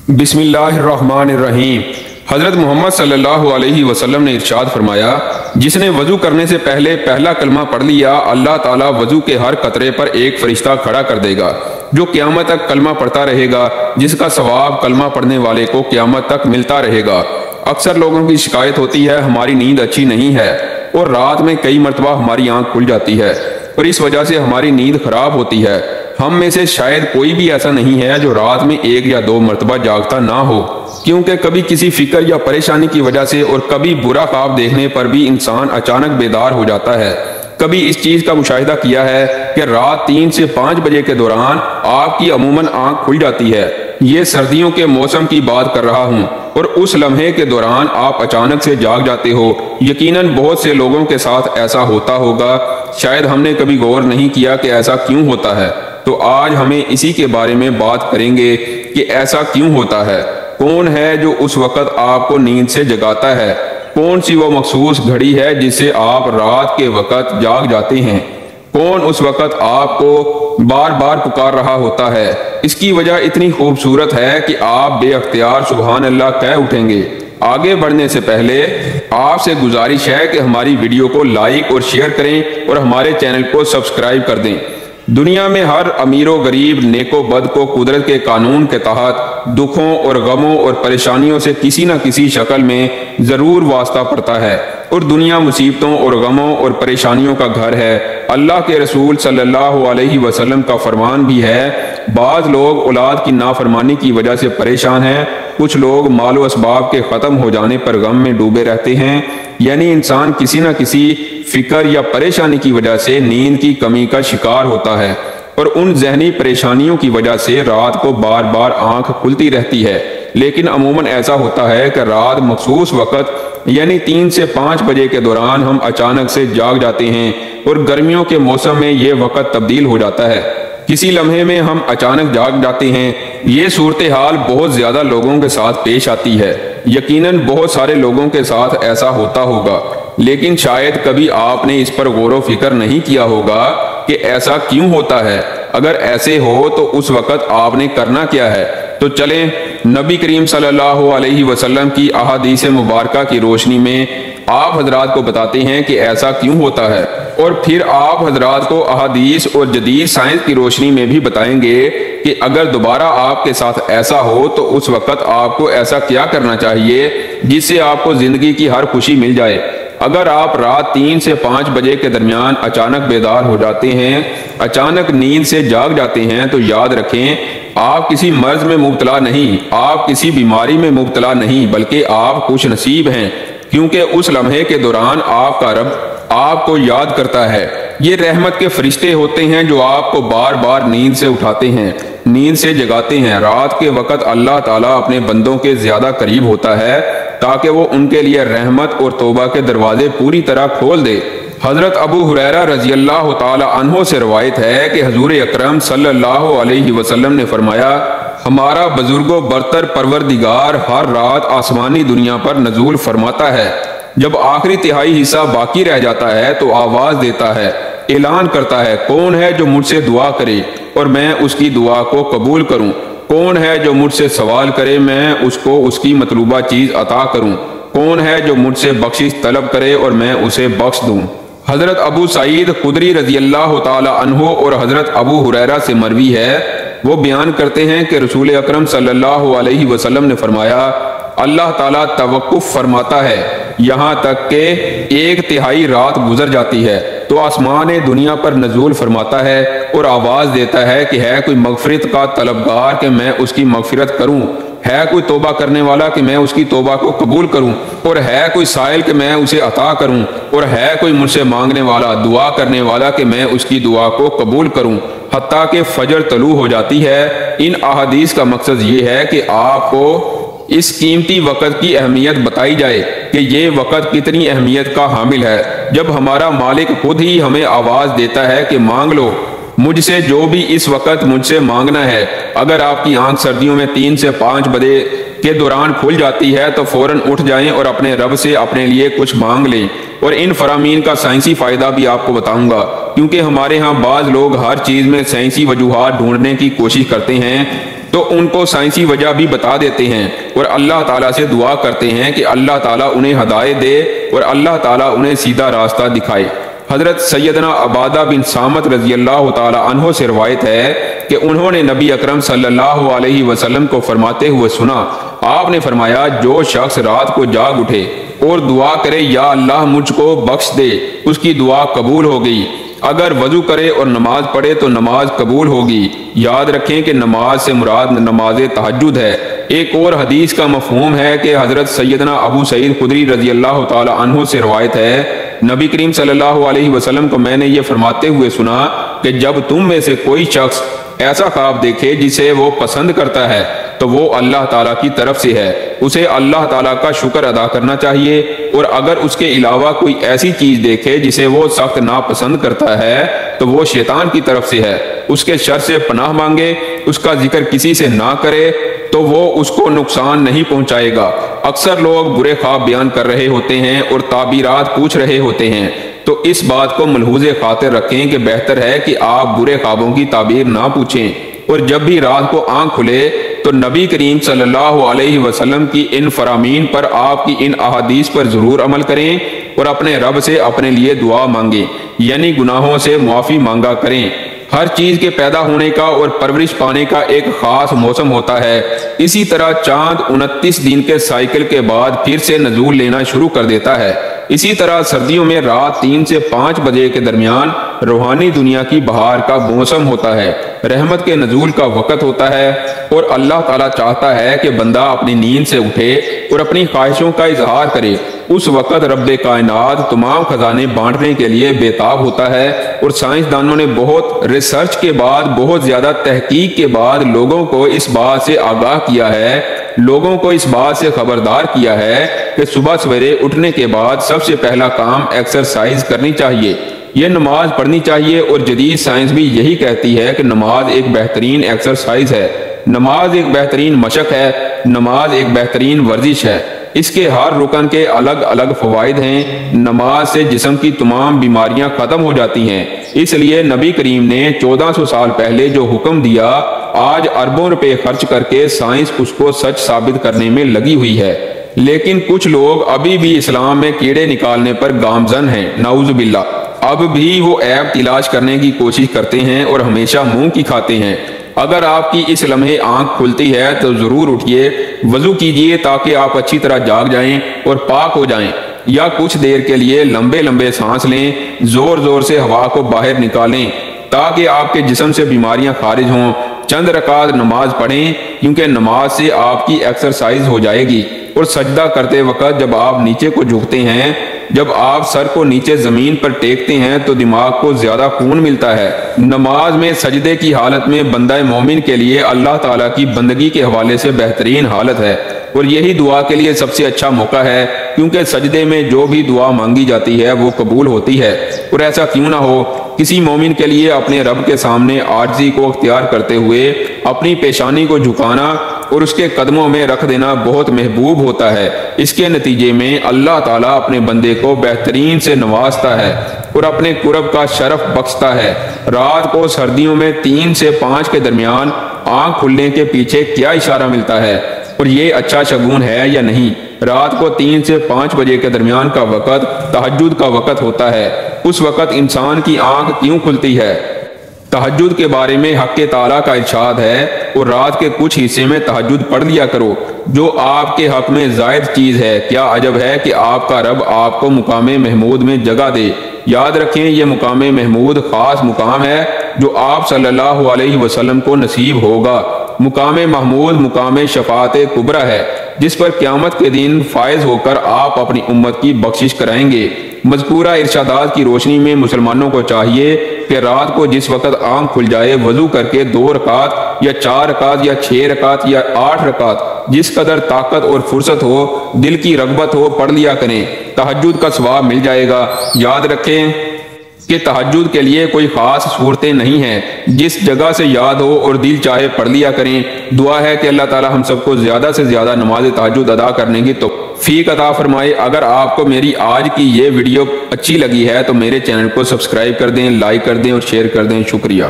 بسم اللہ الرحمن الرحیم۔ حضرت محمد صلی اللہ علیہ وسلم نے ارشاد فرمایا، جس نے وضو کرنے سے پہلے پہلا کلمہ پڑھ لیا، اللہ تعالیٰ وضو کے ہر قطرے پر ایک فرشتہ کھڑا کر دے گا جو قیامت تک کلمہ پڑھتا رہے گا، جس کا ثواب کلمہ پڑھنے والے کو قیامت تک ملتا رہے گا۔ اکثر لوگوں کی شکایت ہوتی ہے ہماری نیند اچھی نہیں ہے، اور رات میں کئی مرتبہ ہماری آنکھ کھل جاتی ہے اور اس وجہ سے ہماری نیند خراب ہوتی ہے۔ ہم میں سے شاید کوئی بھی ایسا نہیں ہے جو رات میں 1 یا 2 مرتبہ جاگتا نہ ہو، کیونکہ کبھی کسی فکر یا پریشانی کی وجہ سے اور کبھی برا خواب دیکھنے پر بھی انسان اچانک بیدار ہو جاتا ہے۔ کبھی اس چیز کا مشاہدہ کیا ہے کہ رات 3 سے 5 بجے کے دوران آپ کی عموماً آنکھ کھل جاتی ہے۔ یہ سردیوں کے موسم کی بات کر رہا ہوں، اور اس لمحے کے دوران آپ اچانک سے جاگ جاتے ہو۔ یقیناً بہت سے لوگوں کے ساتھ ایسا ہوتا ہوگا، شاید ہم نے کبھی غور نہیں کیا کہ ایسا کیوں ہوتا ہے۔ تو آج ہمیں اسی کے بارے میں بات کریں گے کہ ایسا کیوں ہوتا ہے، کون ہے جو اس وقت آپ کو نیند سے جگاتا ہے، کون سی وہ مخصوص گھڑی ہے جس سے آپ رات کے وقت جاگ جاتے ہیں، کون اس وقت آپ کو بار بار پکار رہا ہوتا ہے۔ اس کی وجہ اتنی خوبصورت ہے کہ آپ بے اختیار سبحان اللہ کہہ اٹھیں گے۔ آگے بڑھنے سے پہلے آپ سے گزارش ہے کہ ہماری ویڈیو کو لائک اور شیئر کریں اور ہمارے چینل کو سبسکرائب کر دیں۔ دنیا میں ہر امیر و غریب، نیک و بد کو قدرت کے قانون کے تحت دکھوں اور غموں اور پریشانیوں سے کسی نہ کسی شکل میں ضرور واسطہ پڑتا ہے، اور دنیا مصیبتوں اور غموں اور پریشانیوں کا گھر ہے۔ اللہ کے رسول صلی اللہ علیہ وسلم کا فرمان بھی ہے، بعض لوگ اولاد کی نافرمانی کی وجہ سے پریشان ہیں، کچھ لوگ مال و اسباب کے ختم ہو جانے پر غم میں ڈوبے رہتے ہیں۔ یعنی انسان کسی نہ کسی فکر یا پریشانی کی وجہ سے نیند کی کمی کا شکار ہوتا ہے، اور ان ذہنی پریشانیوں کی وجہ سے رات کو بار بار آنکھ کھلتی رہتی ہے۔ لیکن عموماً ایسا ہوتا ہے کہ رات مخصوص وقت یعنی 3 سے 5 بجے کے دوران ہم اچانک سے جاگ جاتے ہیں، اور گرمیوں کے موسم میں یہ وقت تبدیل ہو جاتا ہے، کسی لمحے میں ہم اچانک جاگ جاتے ہیں۔ یہ صورتحال بہت زیادہ لوگوں کے ساتھ پیش آتی ہے، یقیناً بہت سارے لوگوں کے ساتھ ایسا ہوتا ہوگا، لیکن شاید کبھی آپ نے اس پر غور و فکر نہیں کیا ہوگا کہ ایسا کیوں ہوتا ہے۔ اگر ایسے ہو تو اس وقت آپ نے کرنا کیا ہے؟ تو چلیں نبی کریم صلی اللہ علیہ وسلم کی احادیث مبارکہ کی روشنی میں آپ حضرات کو بتاتے ہیں کہ ایسا کیوں ہوتا ہے، اور پھر آپ حضرات کو احادیث اور جدید سائنس کی روشنی میں بھی بتائیں گے کہ اگر دوبارہ آپ کے ساتھ ایسا ہو تو اس وقت آپ کو ایسا کیا کرنا چاہیے جس سے آپ کو زندگی کی ہر خوشی مل جائے۔ اگر آپ رات 3 سے 5 بجے کے درمیان اچانک بیدار ہو جاتے ہیں، اچانک نیند سے جاگ جاتے ہیں، تو یاد رکھیں آپ کسی مرض میں مبتلا نہیں، آپ کسی بیماری میں مبتلا نہیں، بلکہ آپ خوش نصیب ہیں، کیونکہ اس لمحے کے دوران آپ کا رب آپ کو یاد کرتا ہے۔ یہ رحمت کے فرشتے ہوتے ہیں جو آپ کو بار بار نیند سے اٹھاتے ہیں، نیند سے جگاتے ہیں۔ رات کے وقت اللہ تعالیٰ اپنے بندوں کے زیادہ قریب ہوتا ہے تاکہ وہ ان کے لیے رحمت اور توبہ کے دروازے پوری طرح کھول دے۔ حضرت ابو ہریرہ رضی اللہ تعالی عنہ سے روایت ہے کہ حضور اکرم صلی اللہ علیہ وسلم نے فرمایا، ہمارا بزرگ و برتر پروردگار ہر رات آسمانی دنیا پر نزول فرماتا ہے۔ جب آخری تہائی حصہ باقی رہ جاتا ہے تو آواز دیتا ہے، اعلان کرتا ہے، کون ہے جو مجھ سے دعا کرے اور میں اس کی دعا کو قبول کروں؟ کون ہے جو مجھ سے سوال کرے، میں اس کو اس کی مطلوبہ چیز عطا کروں؟ کون ہے جو مجھ سے بخشش طلب کرے اور میں اسے بخش دوں؟ حضرت ابو سعید خدری رضی اللہ تعالی عنہ اور حضرت ابو ہریرہ سے مروی ہے، وہ بیان کرتے ہیں کہ رسول اکرم صلی اللہ علیہ وسلم نے فرمایا، اللہ تعالیٰ توقف فرماتا ہے یہاں تک کہ 1/3 رات گزر جاتی ہے، تو آسمان دنیا پر نزول فرماتا ہے اور آواز دیتا ہے کہ ہے کوئی مغفرت کا طلبگار کہ میں اس کی مغفرت کروں، ہے کوئی توبہ کرنے والا کہ میں اس کی توبہ کو قبول کروں، اور ہے کوئی سائل کہ میں اسے عطا کروں، اور ہے کوئی مجھ سے مانگنے والا، دعا کرنے والا کہ میں اس کی دعا کو قبول کروں، حتیٰ کہ فجر طلوع ہو جاتی ہے۔ ان احادیث کا مقصد یہ ہے کہ آپ کو اس قیمتی وقت کی اہمیت بتائی جائے کہ یہ وقت کتنی اہمیت کا حامل ہے۔ جب ہمارا مالک خود ہی ہمیں آواز دیتا ہے کہ مانگ لو مجھ سے جو بھی اس وقت مجھ سے مانگنا ہے۔ اگر آپ کی آنکھ سردیوں میں 3 سے 5 بجے کے دوران کھل جاتی ہے تو فوراً اٹھ جائیں اور اپنے رب سے اپنے لیے کچھ مانگ لیں۔ اور ان فرامین کا سائنسی فائدہ بھی آپ کو بتاؤں گا۔ کیونکہ ہمارے ہاں بعض لوگ ہر چیز میں سائنسی وجوہات ڈھونڈنے کی کوشش کرتے ہیں تو ان کو سائنسی وجہ بھی بتا دیتے ہیں اور اللہ تعالیٰ سے دعا کرتے ہیں کہ اللہ تعالیٰ انہیں ہدایت دے اور اللہ تعالیٰ انہیں سیدھا راستہ دکھائے۔ حضرت سیدنا عبادہ بن صامت رضی اللہ تعالیٰ عنہ سے روایت ہے کہ انہوں نے نبی اکرم صلی اللہ علیہ وسلم کو فرماتے ہوئے سنا، آپ نے فرمایا جو شخص رات کو جاگ اٹھے اور دعا کرے یا اللہ مجھ کو بخش دے، اس کی دعا قبول ہو گئی۔ اگر وضو کرے اور نماز پڑھے تو نماز قبول ہوگی۔ یاد رکھیں کہ نماز سے مراد نماز تہجد ہے۔ ایک اور حدیث کا مفہوم ہے کہ حضرت سیدنا ابو سعید خدری رضی اللہ تعالی عنہ سے روایت ہے، نبی کریم صلی اللہ علیہ وسلم کو میں نے یہ فرماتے ہوئے سنا کہ جب تم میں سے کوئی شخص ایسا خواب دیکھے جسے وہ پسند کرتا ہے تو وہ اللہ تعالیٰ کی طرف سے ہے، اسے اللہ تعالیٰ کا شکر ادا کرنا چاہیے، اور اگر اس کے علاوہ کوئی ایسی چیز دیکھے جسے وہ سخت ناپسند کرتا ہے تو وہ شیطان کی طرف سے ہے، اس کے شر سے پناہ مانگے، اس کا ذکر کسی سے نہ کرے تو وہ اس کو نقصان نہیں پہنچائے گا۔ اکثر لوگ برے خواب بیان کر رہے ہوتے ہیں اور تعبیرات پوچھ رہے ہوتے ہیں، تو اس بات کو ملحوظ خاطر رکھیں کہ بہتر ہے کہ آپ برے خوابوں کی تعبیر نہ پوچھیں، اور جب بھی رات کو آنکھ کھلے تو نبی کریم صلی اللہ علیہ وسلم کی ان فرامین پر، آپ کی ان احادیث پر ضرور عمل کریں اور اپنے رب سے اپنے لیے دعا مانگیں، یعنی گناہوں سے معافی مانگا کریں۔ ہر چیز کے پیدا ہونے کا اور پرورش پانے کا ایک خاص موسم ہوتا ہے، اسی طرح چاند 29 دن کے سائیکل کے بعد پھر سے نزول لینا شروع کر دیتا ہے۔ اسی طرح سردیوں میں رات 3 سے 5 بجے کے درمیان روحانی دنیا کی بہار کا موسم ہوتا ہے، رحمت کے نزول کا وقت ہوتا ہے، اور اللہ تعالیٰ چاہتا ہے کہ بندہ اپنی نیند سے اٹھے اور اپنی خواہشوں کا اظہار کرے۔ اس وقت رب کائنات تمام خزانے بانٹنے کے لیے بےتاب ہوتا ہے، اور سائنسدانوں نے بہت ریسرچ کے بعد، بہت زیادہ تحقیق کے بعد لوگوں کو اس بات سے آگاہ کیا ہے، لوگوں کو اس بات سے خبردار کیا ہے کہ صبح سویرے اٹھنے کے بعد سب سے پہلا کام ایکسرسائز کرنی چاہیے، یہ نماز پڑھنی چاہیے، اور جدید سائنس بھی یہی کہتی ہے کہ نماز ایک بہترین ایکسرسائز ہے، نماز ایک بہترین مشق ہے، نماز ایک بہترین ورزش ہے۔ اس کے ہر رکن کے الگ الگ فوائد ہیں۔ نماز سے جسم کی تمام بیماریاں ختم ہو جاتی ہیں، اس لیے نبی کریم نے 1400 سال پہلے جو حکم دیا، آج اربوں روپے خرچ کر کے سائنس اس کو سچ ثابت کرنے میں لگی ہوئی ہے، لیکن کچھ لوگ ابھی بھی اسلام میں کیڑے نکالنے پر گامزن ہیں، نعوذ باللہ۔ اب بھی وہ عیب تلاش کرنے کی کوشش کرتے ہیں اور ہمیشہ منہ کی کھاتے ہیں۔ اگر آپ کی اس لمحے آنکھ کھلتی ہے تو ضرور اٹھیے، وضو کیجئے تاکہ آپ اچھی طرح جاگ جائیں اور پاک ہو جائیں، یا کچھ دیر کے لیے لمبے لمبے سانس لیں، زور زور سے ہوا کو باہر نکالیں تاکہ آپ کے جسم سے بیماریاں خارج ہوں۔ چند رکعت نماز پڑھیں، کیونکہ نماز سے آپ کی ایکسرسائز ہو جائے گی، اور سجدہ کرتے وقت جب آپ نیچے کو جھکتے ہیں، جب آپ سر کو نیچے زمین پر ٹیکتے ہیں تو دماغ کو زیادہ خون ملتا ہے۔ نماز میں سجدے کی حالت میں بندہ مومن کے لیے اللہ تعالیٰ کی بندگی کے حوالے سے بہترین حالت ہے، اور یہی دعا کے لیے سب سے اچھا موقع ہے، کیونکہ سجدے میں جو بھی دعا مانگی جاتی ہے وہ قبول ہوتی ہے۔ اور ایسا کیوں نہ ہو، کسی مومن کے لیے اپنے رب کے سامنے عاجزی کو اختیار کرتے ہوئے اپنی پیشانی کو جھکانا اور اس کے قدموں میں رکھ دینا بہت محبوب ہوتا ہے۔ اس کے نتیجے میں اللہ تعالیٰ اپنے بندے کو بہترین سے نوازتا ہے اور اپنے قرب کا شرف بخشتا ہے۔ رات کو سردیوں میں 3 سے 5 کے درمیان آنکھ کھلنے کے پیچھے کیا اشارہ ملتا ہے، اور یہ اچھا شگون ہے یا نہیں؟ رات کو 3 سے 5 بجے کے درمیان کا وقت تہجد کا وقت ہوتا ہے۔ اس وقت انسان کی آنکھ کیوں کھلتی ہے؟ تہجد کے بارے میں حق تعالیٰ کا ارشاد ہے، اور رات کے کچھ حصے میں تہجد پڑھ لیا کرو جو آپ کے حق میں زائد چیز ہے۔ کیا عجب ہے کہ آپ کا رب آپ کو مقام محمود میں جگہ دے۔ یاد رکھیں یہ مقام محمود خاص مقام ہے جو آپ صلی اللہ علیہ وسلم کو نصیب ہوگا۔ مقام محمود مقام شفاعت کبریٰ ہے، جس پر قیامت کے دن فائز ہو کر آپ اپنی امت کی بخشش کرائیں گے۔ مذکورہ ارشادات کی روشنی میں مسلمانوں کو چاہیے کہ رات کو جس وقت آنکھ کھل جائے وضو کر کے 2 رکعت یا 4 رکعت یا 6 رکعت یا 8 رکعت جس قدر طاقت اور فرصت ہو، دل کی رغبت ہو، پڑھ لیا کریں، تہجد کا ثواب مل جائے گا۔ یاد رکھیں کہ تہجد کے لیے کوئی خاص صورتیں نہیں ہیں، جس جگہ سے یاد ہو اور دل چاہے پڑھ لیا کریں۔ دعا ہے کہ اللہ تعالی ہم سب کو زیادہ سے زیادہ نماز تہجد ادا کرنے کی توفیق عطا فرمائے۔ اگر آپ کو میری آج کی یہ ویڈیو اچھی لگی ہے تو میرے چینل کو سبسکرائب کر دیں، لائک کر دیں اور شیئر کر دیں۔ شکریہ۔